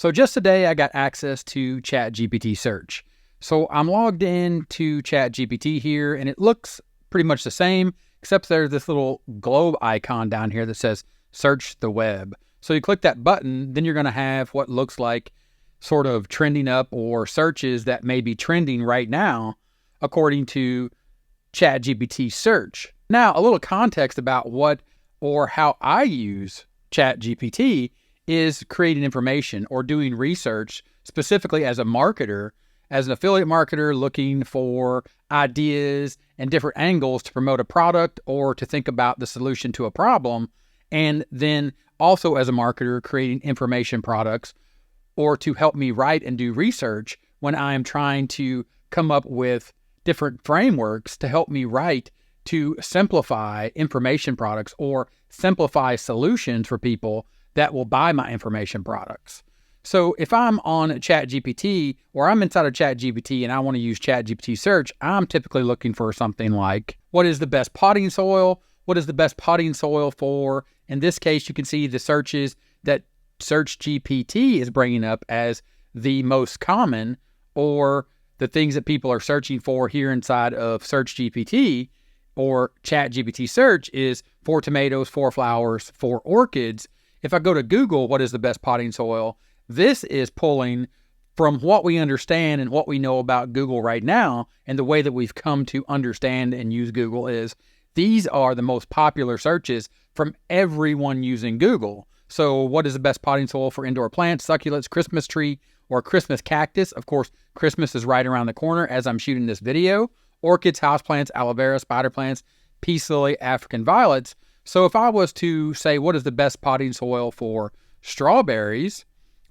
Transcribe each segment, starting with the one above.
So just today, I got access to ChatGPT search. So I'm logged in to ChatGPT here, and it looks pretty much the same, except there's this little globe icon down here that says search the web. So you click that button, then you're going to have what looks like sort of trending up or searches that may be trending right now, according to ChatGPT search. Now, a little context about what or how I use ChatGPT is creating information or doing research, specifically as a marketer, as an affiliate marketer looking for ideas and different angles to promote a product or to think about the solution to a problem. And then also as a marketer, creating information products or to help me write and do research when I'm trying to come up with different frameworks to help me write to simplify information products or simplify solutions for people that will buy my information products. So if I'm on ChatGPT or I'm inside of ChatGPT and I want to use ChatGPT search, I'm typically looking for something like, what is the best potting soil? What is the best potting soil for? In this case, you can see the searches that SearchGPT is bringing up as the most common, or the things that people are searching for here inside of SearchGPT or ChatGPT search is for tomatoes, for flowers, for orchids. If I go to Google, what is the best potting soil? This is pulling from what we understand and what we know about Google right now, and the way that we've come to understand and use Google is these are the most popular searches from everyone using Google. So what is the best potting soil for indoor plants, succulents, Christmas tree, or Christmas cactus? Of course, Christmas is right around the corner as I'm shooting this video. Orchids, houseplants, aloe vera, spider plants, peace lily, African violets. So if I was to say, what is the best potting soil for strawberries,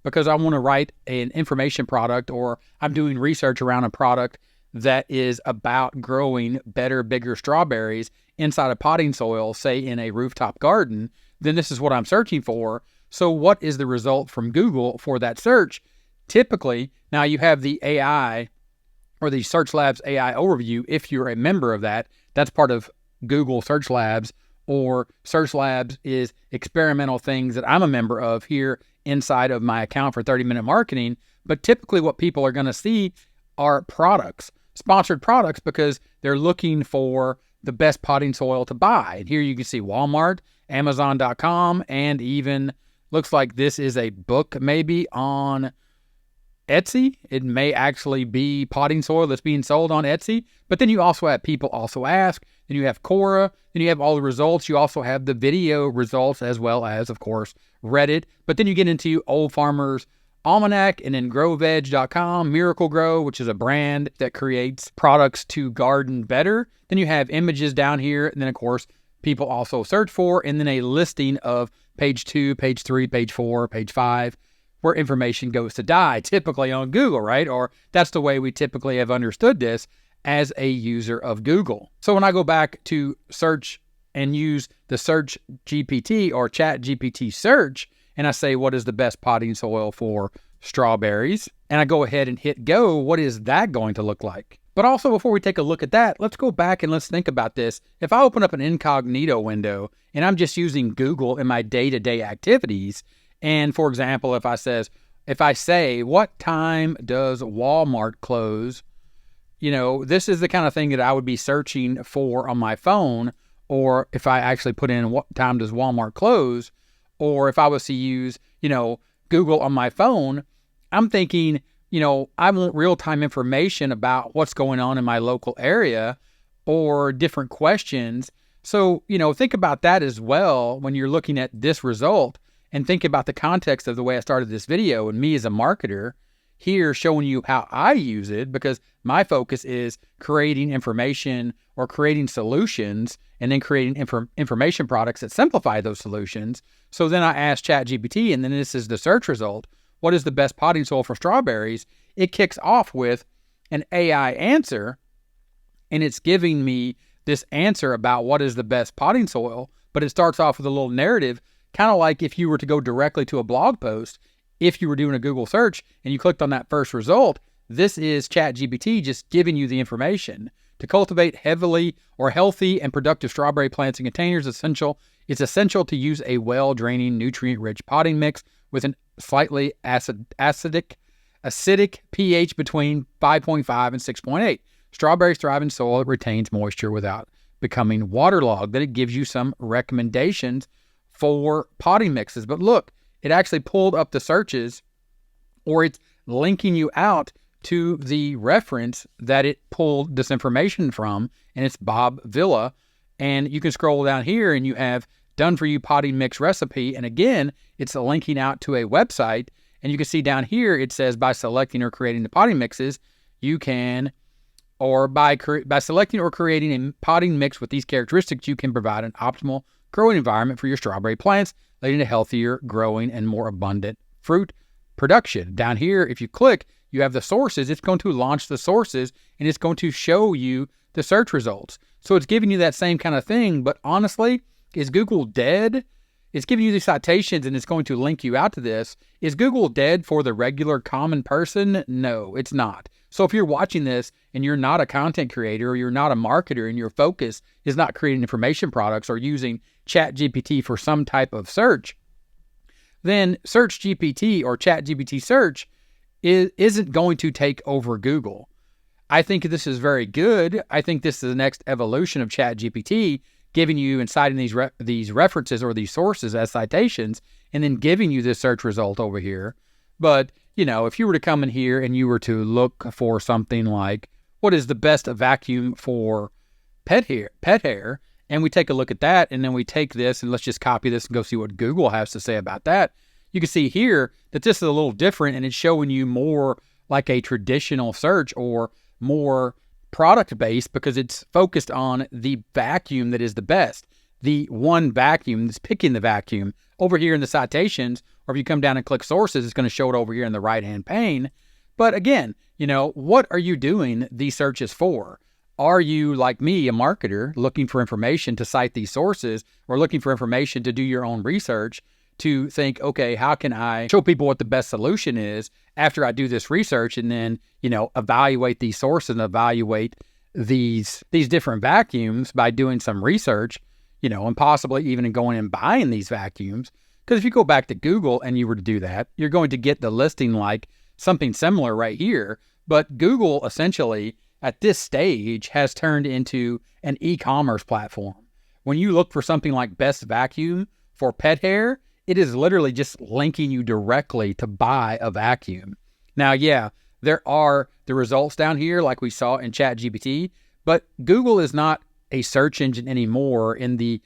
because I want to write an information product or I'm doing research around a product that is about growing better, bigger strawberries inside a potting soil, say in a rooftop garden, then this is what I'm searching for. So what is the result from Google for that search? Typically, now you have the AI or the Search Labs AI overview. If you're a member of that, that's part of Google Search Labs, or Search Labs is experimental things that I'm a member of here inside of my account for 30-minute marketing. But typically what people are going to see are products, sponsored products, because they're looking for the best potting soil to buy. And here you can see Walmart, Amazon.com, and even looks like this is a book maybe on Etsy. It may actually be potting soil that's being sold on Etsy. But then you also have People Also Ask. Then you have Quora. Then you have all the results. You also have the video results, as well as, of course, Reddit. But then you get into Old Farmer's Almanac, and then GrowVeg.com, Miracle Grow, which is a brand that creates products to garden better. Then you have images down here. And then, of course, people also search for, and then a listing of page 2, page 3, page 4, page 5, where information goes to die, typically on Google, right? Or that's the way we typically have understood this as a user of Google. So when I go back to search and use the Search GPT or ChatGPT search, and I say, what is the best potting soil for strawberries? And I go ahead and hit go, what is that going to look like? But also, before we take a look at that, let's go back and let's think about this. If I open up an incognito window and I'm just using Google in my day-to-day activities, and for example, if I say, what time does Walmart close? You know, this is the kind of thing that I would be searching for on my phone, or if I actually put in what time does Walmart close, or if I was to use, Google on my phone, I'm thinking, I want real-time information about what's going on in my local area or different questions. So, think about that as well when you're looking at this result, and think about the context of the way I started this video and me as a marketer here showing you how I use it, because my focus is creating information or creating solutions and then creating information products that simplify those solutions. So then I asked ChatGPT, and then this is the search result. What is the best potting soil for strawberries? It kicks off with an AI answer, and it's giving me this answer about what is the best potting soil, but it starts off with a little narrative, kind of like if you were to go directly to a blog post. If you were doing a Google search and you clicked on that first result, this is ChatGPT just giving you the information. To cultivate heavily or healthy and productive strawberry plants in containers, it's essential to use a well-draining, nutrient-rich potting mix with an slightly acidic pH between 5.5 and 6.8. Strawberries thrive in soil that retains moisture without becoming waterlogged. Then it gives you some recommendations for potting mixes. But look, it actually pulled up the searches, or it's linking you out to the reference that it pulled this information from, and it's Bob Villa. And you can scroll down here and you have done for you potting mix recipe. And again, it's linking out to a website. And you can see down here, it says by selecting or creating the potting mixes, you can, or by selecting or creating a potting mix with these characteristics, you can provide an optimal growing environment for your strawberry plants, leading to healthier growing and more abundant fruit production. Down here, if you click, you have the sources. It's going to launch the sources, and it's going to show you the search results. So it's giving you that same kind of thing, but honestly, is Google dead? It's giving you the citations, and it's going to link you out to this. Is Google dead for the regular common person? No, it's not. So if you're watching this and you're not a content creator, or you're not a marketer, and your focus is not creating information products or using ChatGPT for some type of search, then Search GPT or ChatGPT search isn't going to take over Google. I think this is very good. I think this is the next evolution of ChatGPT, giving you and citing these references or these sources as citations, and then giving you this search result over here. But, you know, if you were to come in here and you were to look for something like, what is the best vacuum for pet hair, and we take a look at that, and then we take this, and let's just copy this and go see what Google has to say about that. You can see here that this is a little different, and it's showing you more like a traditional search or more product-based, because it's focused on the vacuum that is the best. The one vacuum that's picking the vacuum. Over here in the citations, or if you come down and click sources, it's going to show it over here in the right-hand pane. But again, you know, what are you doing these searches for? Are you, like me, a marketer, looking for information to cite these sources, or looking for information to do your own research to think, okay, how can I show people what the best solution is after I do this research, and then, you know, evaluate these sources and evaluate these different vacuums by doing some research, you know, and possibly even going and buying these vacuums. Because if you go back to Google and you were to do that, you're going to get the listing like something similar right here. But Google essentially at this stage has turned into an e-commerce platform. When you look for something like best vacuum for pet hair, it is literally just linking you directly to buy a vacuum. Now, yeah, there are the results down here like we saw in ChatGPT, but Google is not a search engine anymore in the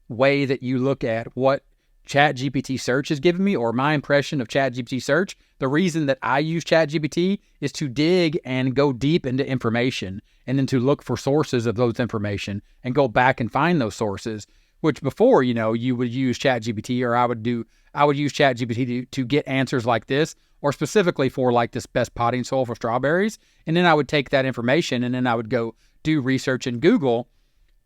way that you look at what ChatGPT search has given me, or my impression of ChatGPT search. The reason that I use ChatGPT is to dig and go deep into information, and then to look for sources of those information and go back and find those sources, which before, you know, you would use ChatGPT, or I would use ChatGPT to get answers like this, or specifically for like this best potting soil for strawberries. And then I would take that information and then I would go do research in Google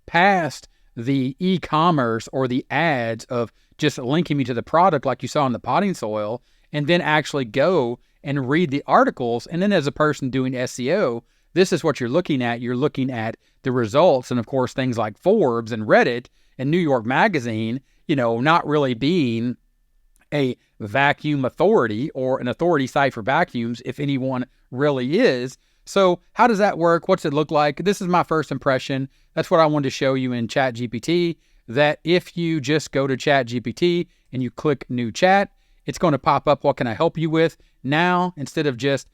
past the e-commerce or the ads of just linking me to the product like you saw in the potting soil, and then actually go and read the articles. And then as a person doing SEO, this is what you're looking at. You're looking at the results, and of course things like Forbes and Reddit and New York Magazine, you know, not really being a vacuum authority or an authority site for vacuums, if anyone really is. So how does that work? What's it look like? This is my first impression. That's what I wanted to show you in ChatGPT, that if you just go to ChatGPT and you click new chat, it's going to pop up, what can I help you with? Now, instead of just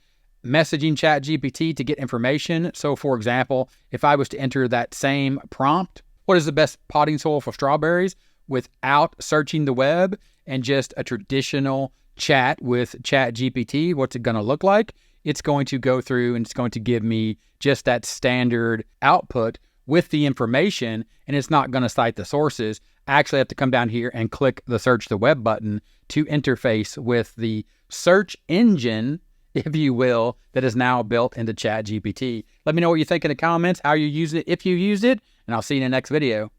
messaging ChatGPT to get information. So for example, if I was to enter that same prompt, what is the best potting soil for strawberries, without searching the web and just a traditional chat with ChatGPT, what's it going to look like? It's going to go through and it's going to give me just that standard output with the information, and it's not going to cite the sources. I actually have to come down here and click the search the web button to interface with the search engine, if you will, that is now built into ChatGPT. Let me know what you think in the comments, how you use it, if you use it, and I'll see you in the next video.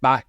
Bye.